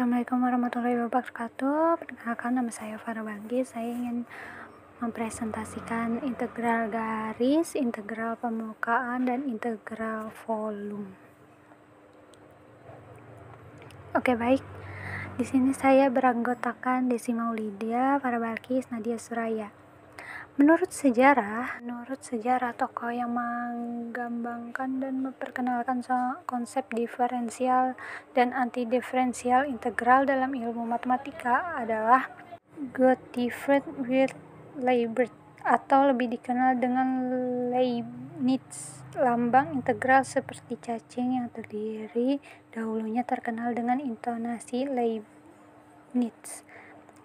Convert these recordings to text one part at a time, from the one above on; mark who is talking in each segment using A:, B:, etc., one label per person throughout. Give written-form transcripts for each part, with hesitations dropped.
A: Assalamualaikum warahmatullahi wabarakatuh. Perkenalkan, nama saya Farah Banggi. Saya ingin mempresentasikan integral garis, integral permukaan, dan integral volume. Oke, baik. Di sini saya beranggotakan Desi Maulidia, Farah Balkis, Nadia Suraya. Menurut sejarah tokoh yang menggambarkan dan memperkenalkan konsep diferensial dan antidiferensial integral dalam ilmu matematika adalah Gottfried Wilhelm Leibniz, atau lebih dikenal dengan Leibniz. Lambang integral seperti cacing yang terdiri dahulunya terkenal dengan intonasi Leibniz.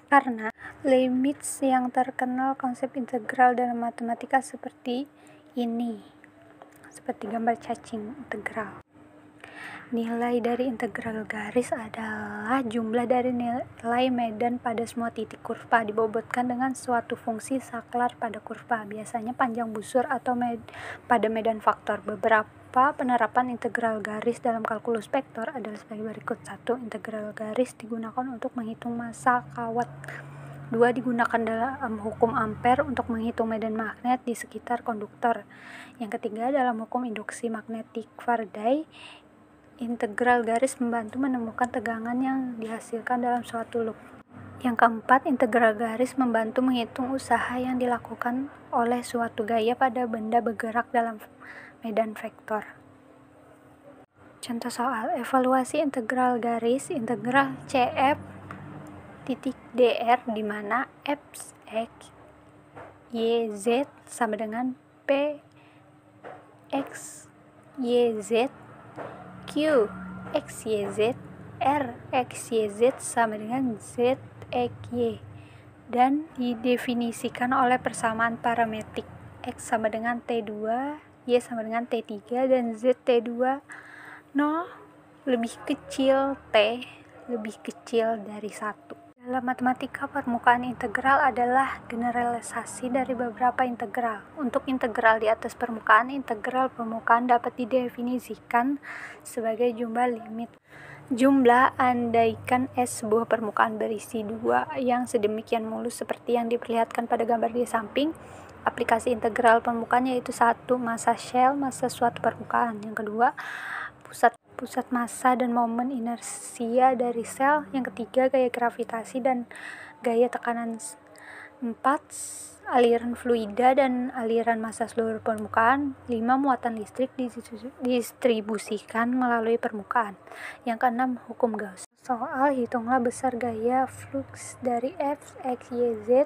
A: Karena Leibniz yang terkenal konsep integral dalam matematika seperti ini, seperti gambar cacing integral. Nilai dari integral garis adalah jumlah dari nilai medan pada semua titik kurva dibobotkan dengan suatu fungsi saklar pada kurva, biasanya panjang busur atau pada medan faktor. Beberapa penerapan integral garis dalam kalkulus vektor adalah sebagai berikut. 1. Integral garis digunakan untuk menghitung massa kawat. 2. Digunakan dalam hukum Ampere untuk menghitung medan magnet di sekitar konduktor. Yang ketiga, dalam hukum induksi magnetik Faraday, integral garis membantu menemukan tegangan yang dihasilkan dalam suatu loop. Yang keempat, integral garis membantu menghitung usaha yang dilakukan oleh suatu gaya pada benda bergerak dalam medan vektor. Contoh soal: evaluasi integral garis integral CF titik dr di mana f x y z sama dengan p x y z, q x y z, r x y z sama dengan z x y, dan didefinisikan oleh persamaan parametrik x sama dengan T2, y sama dengan T3, dan z T2 0 lebih kecil T lebih kecil dari 1. Dalam matematika, permukaan integral adalah generalisasi dari beberapa integral. Untuk integral di atas permukaan, integral permukaan dapat didefinisikan sebagai jumlah limit jumlah andaikan S sebuah permukaan berisi 2 yang sedemikian mulus seperti yang diperlihatkan pada gambar di samping. Aplikasi integral permukaan yaitu 1. Massa shell, massa suatu permukaan. Yang kedua, pusat massa dan momen inersia dari sel. Yang ketiga, gaya gravitasi dan gaya tekanan. 4. Aliran fluida dan aliran massa seluruh permukaan. 5. Muatan listrik didistribusikan melalui permukaan. Yang keenam, hukum Gauss. Soal: hitunglah besar gaya flux dari F x y z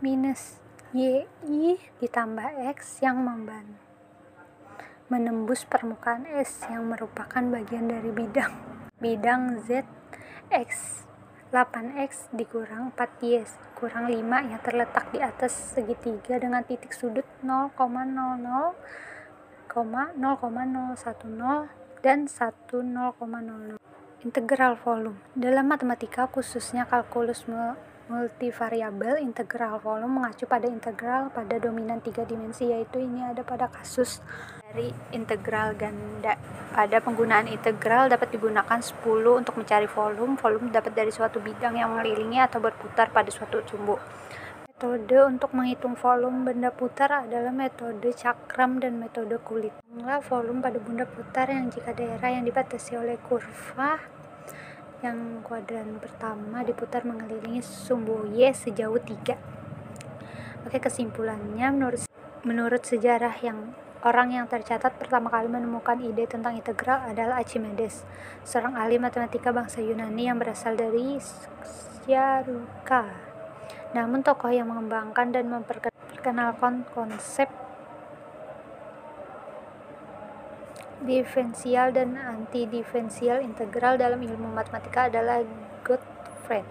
A: minus y i ditambah x yang menembus permukaan S yang merupakan bagian dari bidang Z X 8X dikurang 4Y kurang 5 yang terletak di atas segitiga dengan titik sudut 0,00, 0,010 dan 10,00. Integral volume. Dalam matematika, khususnya kalkulus multivariabel, integral volume mengacu pada integral pada dominan 3 dimensi, yaitu ini ada pada kasus dari integral ganda. Pada penggunaan integral dapat digunakan 10 untuk mencari volume. Volume dapat dari suatu bidang yang mengelilingi atau berputar pada suatu sumbu. Metode untuk menghitung volume benda putar adalah metode cakram dan metode kulit. Hitunglah volume pada benda putar yang jika daerah yang dibatasi oleh kurva yang kuadran pertama diputar mengelilingi sumbu Y sejauh 3. Oke, kesimpulannya, menurut sejarah, orang yang tercatat pertama kali menemukan ide tentang integral adalah Archimedes, seorang ahli matematika bangsa Yunani yang berasal dari Syaruka. Namun tokoh yang mengembangkan dan memperkenalkan konsep diferensial dan antidiferensial integral dalam ilmu matematika adalah Gottfried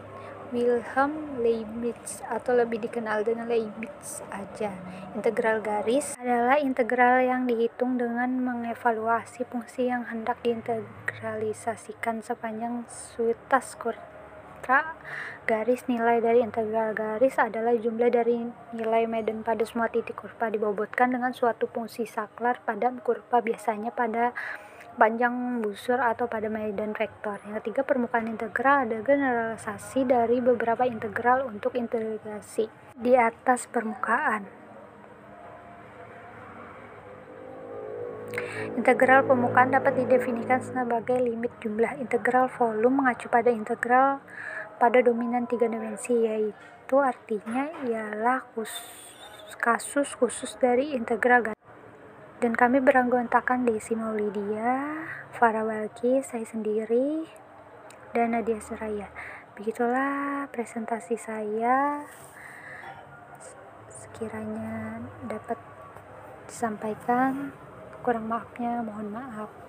A: Wilhelm Leibniz, atau lebih dikenal dengan Leibniz aja. Integral garis adalah integral yang dihitung dengan mengevaluasi fungsi yang hendak diintegralisasikan sepanjang suitas kurva garis. Nilai dari integral garis adalah jumlah dari nilai medan pada semua titik kurva dibobotkan dengan suatu fungsi saklar pada kurva, biasanya pada panjang busur atau pada medan vektor. Yang ketiga, permukaan integral ada generalisasi dari beberapa integral untuk integrasi di atas permukaan. Integral permukaan dapat didefinisikan sebagai limit jumlah integral volume mengacu pada integral pada dominan 3 dimensi, yaitu artinya ialah kasus khusus dari integral ganda. Dan kami beranggotakan Desi Maulidia, Farah Balkis, saya sendiri, dan Nadia Suraya. Begitulah presentasi saya. Sekiranya dapat disampaikan, kurang maafnya mohon maaf.